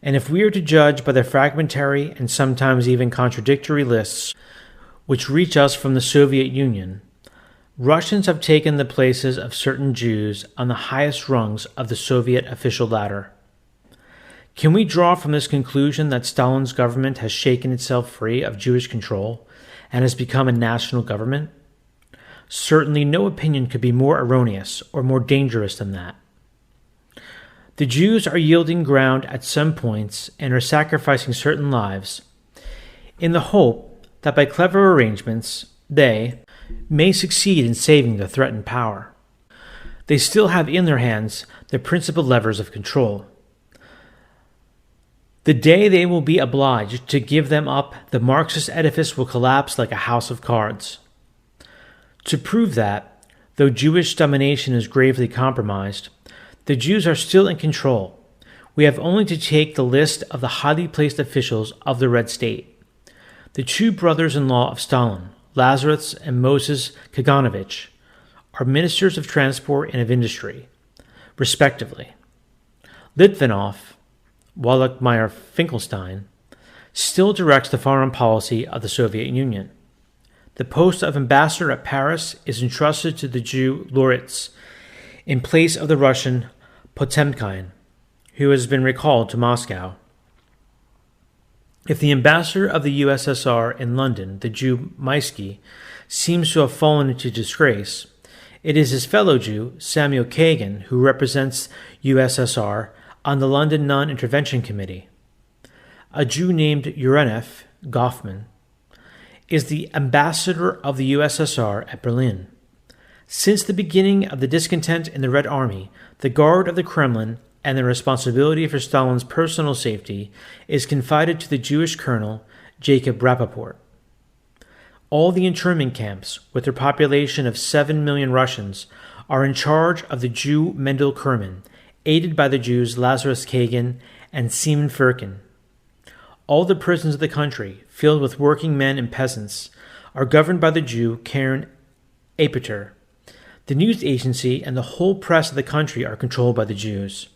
And if we are to judge by the fragmentary and sometimes even contradictory lists which reach us from the Soviet Union, Russians have taken the places of certain Jews on the highest rungs of the Soviet official ladder. Can we draw from this conclusion that Stalin's government has shaken itself free of Jewish control and has become a national government? Certainly no opinion could be more erroneous or more dangerous than that. The Jews are yielding ground at some points and are sacrificing certain lives in the hope that by clever arrangements they may succeed in saving the threatened power. They still have in their hands the principal levers of control. The day they will be obliged to give them up, the Marxist edifice will collapse like a house of cards. To prove that, though Jewish domination is gravely compromised, the Jews are still in control. We have only to take the list of the highly placed officials of the Red State. The two brothers-in-law of Stalin, Lazarus and Moses Kaganovich, are ministers of transport and of industry, respectively. Litvinov, Wallach Meyer Finkelstein, still directs the foreign policy of the Soviet Union. The post of ambassador at Paris is entrusted to the Jew Loritz, in place of the Russian Potemkin, who has been recalled to Moscow. If the ambassador of the USSR in London, the Jew Maisky, seems to have fallen into disgrace, it is his fellow Jew, Samuel Kagan, who represents USSR on the London Non-Intervention Committee. A Jew named Urenev Goffman is the ambassador of the USSR at Berlin. Since the beginning of the discontent in the Red Army, the guard of the Kremlin and the responsibility for Stalin's personal safety is confided to the Jewish colonel Jacob Rappaport. All the internment camps, with their population of 7 million Russians, are in charge of the Jew Mendel Kerman, aided by the Jews Lazarus Kagan and Simon Firkin. All the prisons of the country, filled with working men and peasants, are governed by the Jew Karen Apeter. The news agency and the whole press of the country are controlled by the Jews.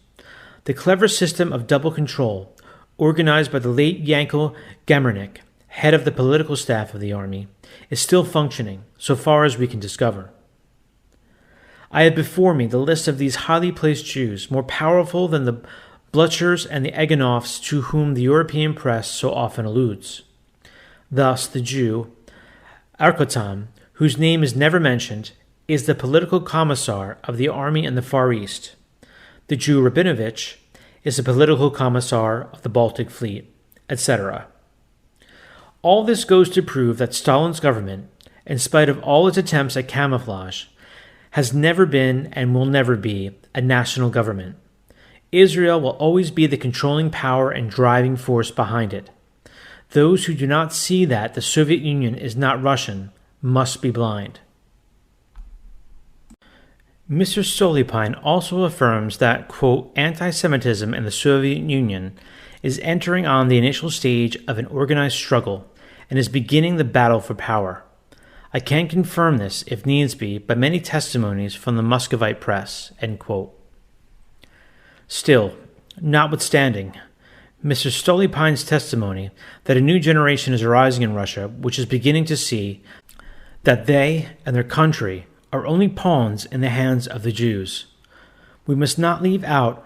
The clever system of double control, organized by the late Yankel Gamernik, head of the political staff of the army, is still functioning, so far as we can discover. I have before me the list of these highly placed Jews, more powerful than the Blüchers and the Eganovs to whom the European press so often alludes. Thus, the Jew, Arkotam, whose name is never mentioned, is the political commissar of the army in the Far East. The Jew Rabinovich is the political commissar of the Baltic Fleet, etc. All this goes to prove that Stalin's government, in spite of all its attempts at camouflage, has never been and will never be a national government. Israel will always be the controlling power and driving force behind it. Those who do not see that the Soviet Union is not Russian must be blind. Mr. Stolypine also affirms that, quote, anti-Semitism in the Soviet Union is entering on the initial stage of an organized struggle and is beginning the battle for power. I can confirm this, if needs be, by many testimonies from the Muscovite press, end quote. Still, notwithstanding Mr. Stolypine's testimony that a new generation is arising in Russia, which is beginning to see that they and their country are only pawns in the hands of the Jews, we must not leave out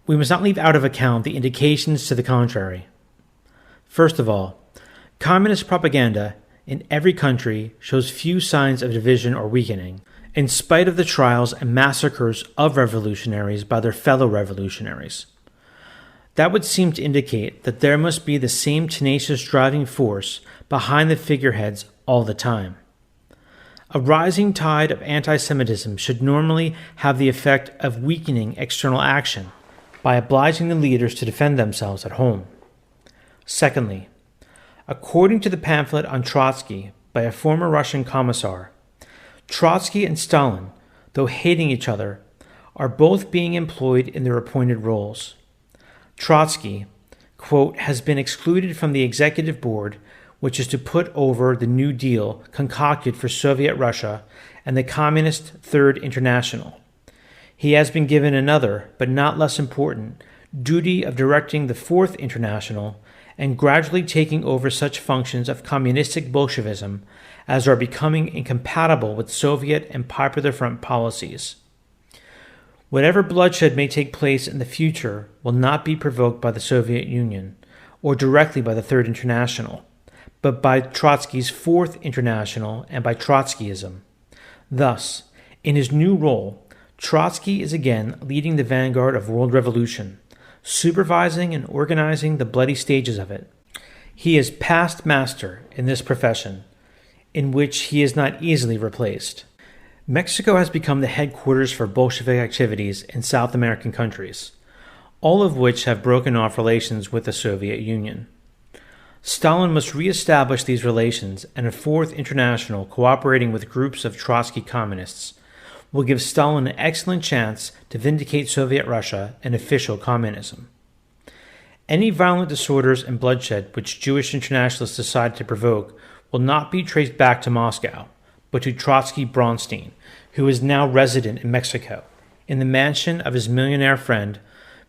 of account the indications to the contrary. First of all, communist propaganda in every country shows few signs of division or weakening, in spite of the trials and massacres of revolutionaries by their fellow revolutionaries. That would seem to indicate that there must be the same tenacious driving force behind the figureheads all the time. A rising tide of anti-Semitism should normally have the effect of weakening external action by obliging the leaders to defend themselves at home. Secondly, according to the pamphlet on Trotsky by a former Russian commissar, Trotsky and Stalin, though hating each other, are both being employed in their appointed roles. Trotsky, quote, has been excluded from the executive board, which is to put over the New Deal concocted for Soviet Russia and the Communist Third International. He has been given another, but not less important, duty of directing the Fourth International and gradually taking over such functions of communistic Bolshevism as are becoming incompatible with Soviet and Popular Front policies. Whatever bloodshed may take place in the future will not be provoked by the Soviet Union or directly by the Third International, but by Trotsky's Fourth International and by Trotskyism. Thus, in his new role, Trotsky is again leading the vanguard of world revolution, supervising and organizing the bloody stages of it. He is past master in this profession, in which he is not easily replaced. Mexico has become the headquarters for Bolshevik activities in South American countries, all of which have broken off relations with the Soviet Union. Stalin must re-establish these relations, and a Fourth International cooperating with groups of Trotsky communists will give Stalin an excellent chance to vindicate Soviet Russia and official communism. Any violent disorders and bloodshed which Jewish internationalists decide to provoke will not be traced back to Moscow, but to Trotsky Bronstein, who is now resident in Mexico, in the mansion of his millionaire friend,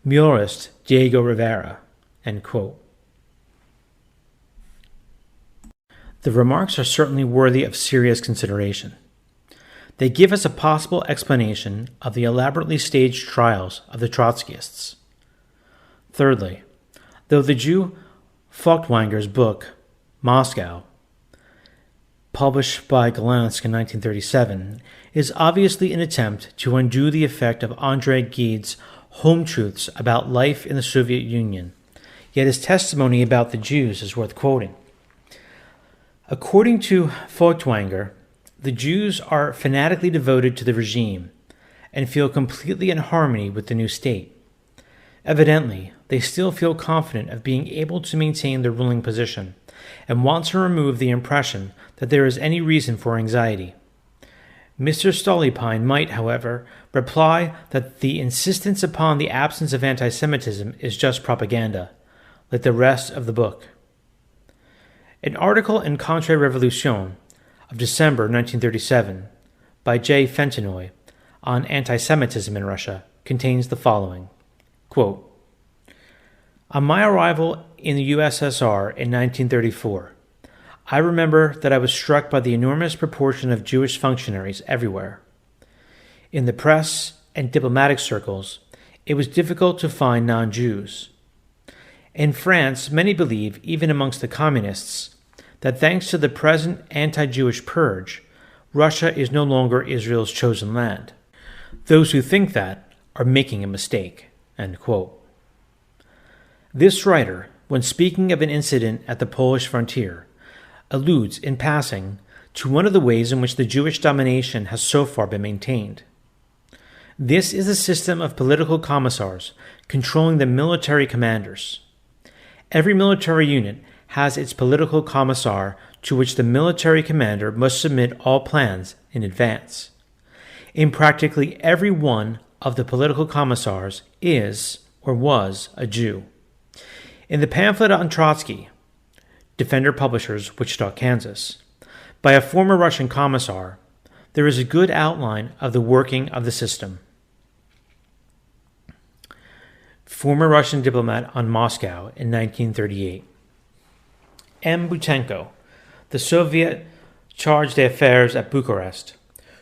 muralist Diego Rivera, end quote. The remarks are certainly worthy of serious consideration. They give us a possible explanation of the elaborately staged trials of the Trotskyists. Thirdly, though the Jew Feuchtwanger's book, Moscow, published by Glansk in 1937, is obviously an attempt to undo the effect of Andrei Gide's home truths about life in the Soviet Union, yet his testimony about the Jews is worth quoting. According to Feuchtwanger, the Jews are fanatically devoted to the regime and feel completely in harmony with the new state. Evidently, they still feel confident of being able to maintain their ruling position and want to remove the impression that there is any reason for anxiety. Mr. Stolypine might, however, reply that the insistence upon the absence of anti-Semitism is just propaganda, like the rest of the book. An article in Contre-Révolution of December 1937 by J. Fentenoy on anti-Semitism in Russia contains the following, quote, "On my arrival in the USSR in 1934, I remember that I was struck by the enormous proportion of Jewish functionaries everywhere. In the press and diplomatic circles, it was difficult to find non-Jews. In France, many believe, even amongst the communists, that thanks to the present anti-Jewish purge, Russia is no longer Israel's chosen land. Those who think that are making a mistake." End quote. This writer, when speaking of an incident at the Polish frontier, alludes in passing to one of the ways in which the Jewish domination has so far been maintained. This is a system of political commissars controlling the military commanders. Every military unit has its political commissar to which the military commander must submit all plans in advance. In practically every one of the political commissars is or was a Jew. In the pamphlet on Trotsky, Defender Publishers, Wichita, Kansas, by a former Russian commissar, there is a good outline of the working of the system. Former Russian diplomat on Moscow in 1938. M. Butenko, the Soviet charge d'affaires at Bucharest,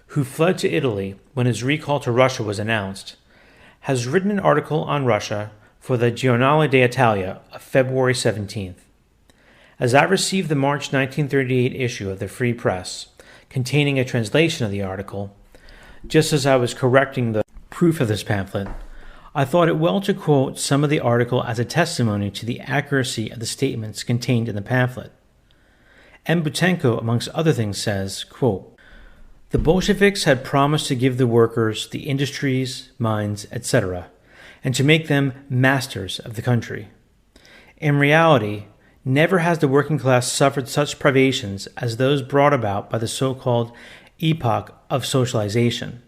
who fled to Italy when his recall to Russia was announced, has written an article on Russia for the Giornale d'Italia of February 17th. As I received the March 1938 issue of the Free Press, containing a translation of the article, just as I was correcting the proof of this pamphlet, I thought it well to quote some of the article as a testimony to the accuracy of the statements contained in the pamphlet. M. Butenko, amongst other things, says, quote, "The Bolsheviks had promised to give the workers the industries, mines, etc., and to make them masters of the country. In reality, never has the working class suffered such privations as those brought about by the so-called epoch of socialization.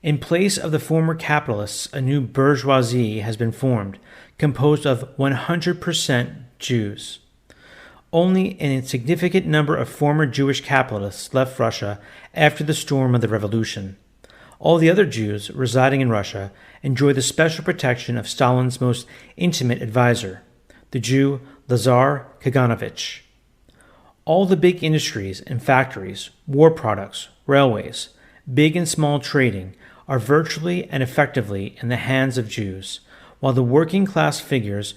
In place of the former capitalists, a new bourgeoisie has been formed, composed of 100% Jews. Only an insignificant number of former Jewish capitalists left Russia after the storm of the revolution. All the other Jews residing in Russia enjoy the special protection of Stalin's most intimate advisor, the Jew Lazar Kaganovich. All the big industries and factories, war products, railways, big and small trading are virtually and effectively in the hands of Jews, while the working class figures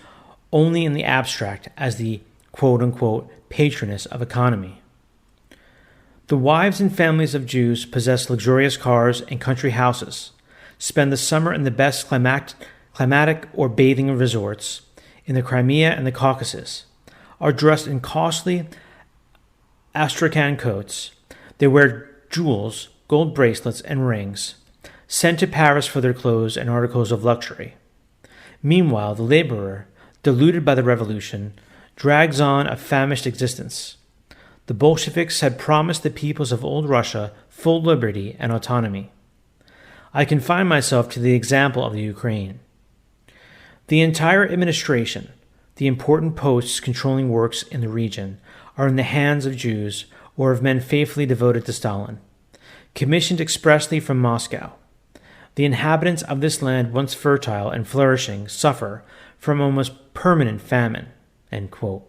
only in the abstract as the quote-unquote patroness of economy. The wives and families of Jews possess luxurious cars and country houses, spend the summer in the best climatic or bathing resorts in the Crimea and the Caucasus, are dressed in costly astrakhan coats. They wear jewels, gold bracelets, and rings, sent to Paris for their clothes and articles of luxury. Meanwhile, the laborer, deluded by the revolution, drags on a famished existence. The Bolsheviks had promised the peoples of old Russia full liberty and autonomy. I confine myself to the example of the Ukraine. The entire administration, the important posts controlling works in the region, are in the hands of Jews or of men faithfully devoted to Stalin, commissioned expressly from Moscow. The inhabitants of this land, once fertile and flourishing, suffer from almost permanent famine." End quote.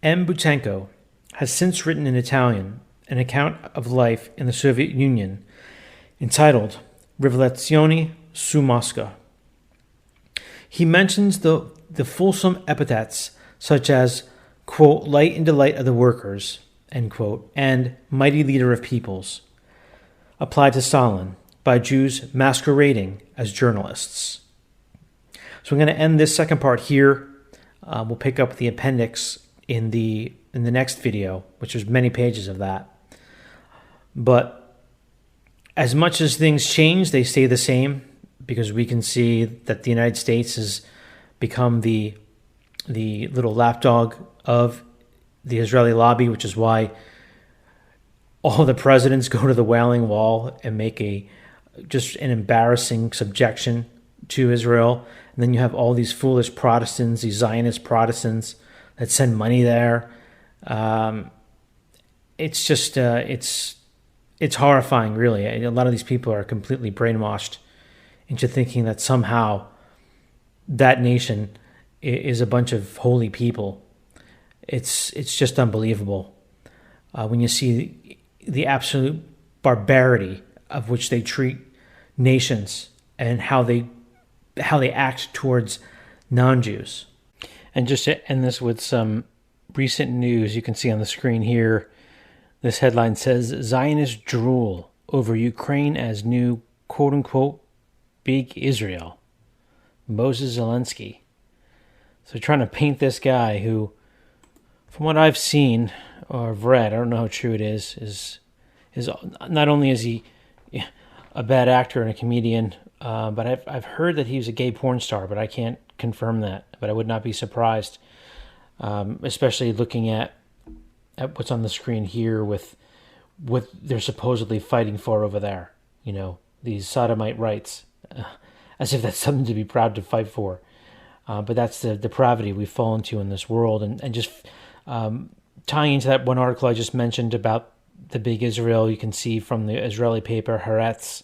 M. Butenko has since written in Italian an account of life in the Soviet Union entitled Rivelazioni su Mosca. He mentions the fulsome epithets such as, quote, "light and delight of the workers," end quote, and "mighty leader of peoples," applied to Stalin by Jews masquerading as journalists. So I'm going to end this second part here. We'll pick up the appendix in the next video, which is many pages of that. But as much as things change, they stay the same. because we can see that the United States has become the little lapdog of the Israeli lobby, which is why all the presidents go to the Wailing Wall and make just an embarrassing subjection to Israel. And then you have all these foolish Protestants, these Zionist Protestants that send money there. It's just, it's horrifying, really. A lot of these people are completely brainwashed into thinking that somehow that nation is a bunch of holy people. It's just unbelievable when you see the absolute barbarity of which they treat nations and how they act towards non-Jews. And just to end this with some recent news, you can see on the screen here, this headline says, Zionists drool over Ukraine as new quote-unquote big Israel. Moses Zelensky. So trying to paint this guy who, from what I've seen or have read, I don't know how true it is not only is he a bad actor and a comedian, but I've heard that he was a gay porn star, but I can't confirm that. But I would not be surprised, especially looking at what's on the screen here with what they're supposedly fighting for over there. You know, these sodomite rights, as if that's something to be proud to fight for. But that's the depravity we've fallen to in this world. And just tying into that one article I just mentioned about the big Israel, you can see from the Israeli paper Haaretz,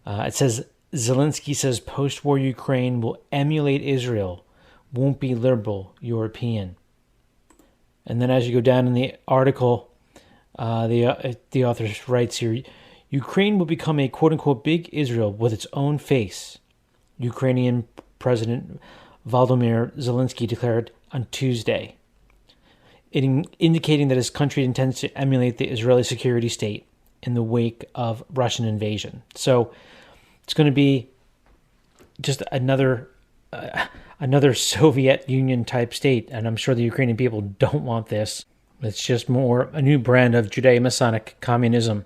it says, Zelensky says post-war Ukraine will emulate Israel, won't be liberal European. And then as you go down in the article, the author writes here, Ukraine will become a quote-unquote big Israel with its own face, Ukrainian President Volodymyr Zelensky declared on Tuesday, indicating that his country intends to emulate the Israeli security state in the wake of Russian invasion. So it's going to be just another Soviet Union type state, and I'm sure the Ukrainian people don't want this. It's just a new brand of Judeo-Masonic communism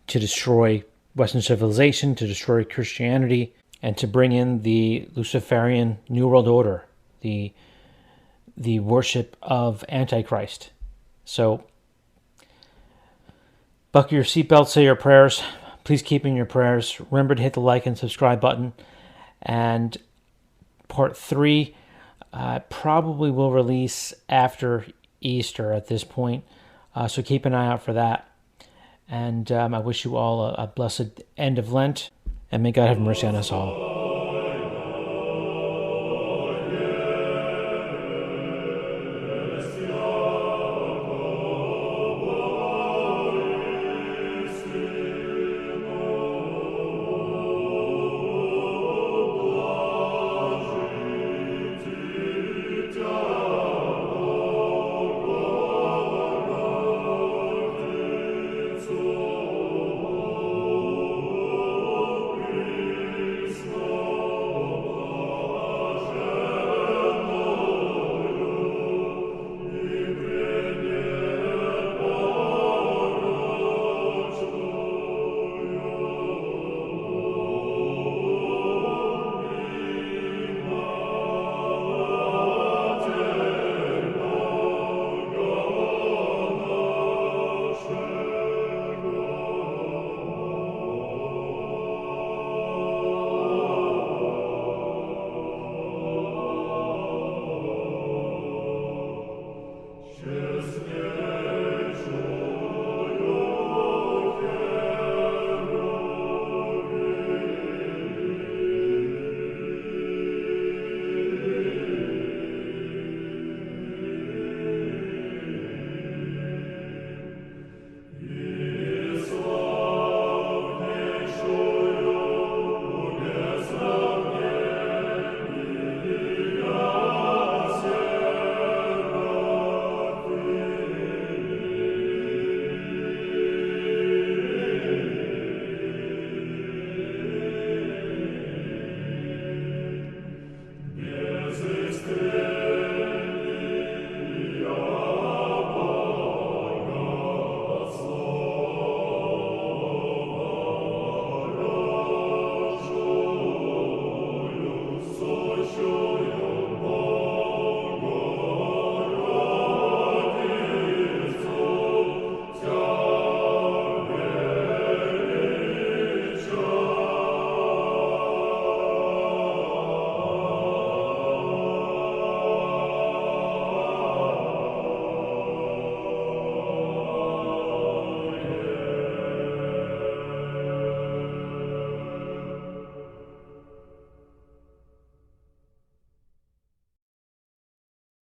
to destroy Western civilization, to destroy Christianity, and to bring in the Luciferian New World Order, the worship of Antichrist. So, buckle your seatbelts, say your prayers. Please keep in your prayers. Remember to hit the like and subscribe button. And part 3 probably will release after Easter at this point. So keep an eye out for that. And I wish you all a blessed end of Lent. And may God have mercy on us all.